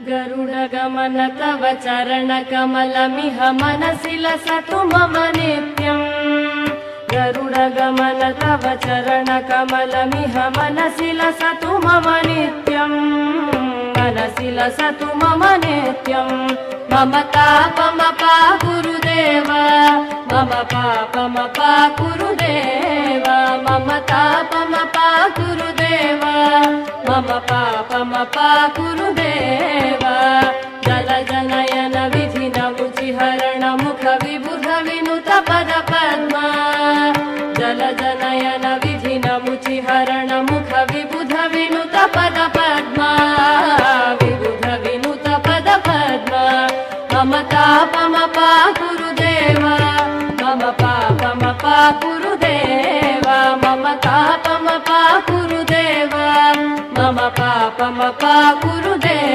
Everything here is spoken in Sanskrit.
गरुडगमन तव चरणकमलमिह मनसि लसतु मम नित्यम्। गरुडगमन तव चरणकमलमिह मनसि लसतु मम नित्यम्। मनसि लसतु मम नित्यम्। मम तापमपा गुरुदेव, मम पापमपा गुरुदेव, मम तापमपा गुरुदेव, मम पापमपा गुरुदेव। जलजनयन विधिन मुचिहरण मुख विबुध विनुत पद पद्मा। जलजनयन विधिन मुचिहरण मुख विबुध विनुत पद पद्मा। विबुध विनुत पद पद्मा। मम तापमपा गुरुदेव, मम पापमपा गुरुदेव, मम तापमपा गुरुदेव, मम पापमपा गुरुदेव।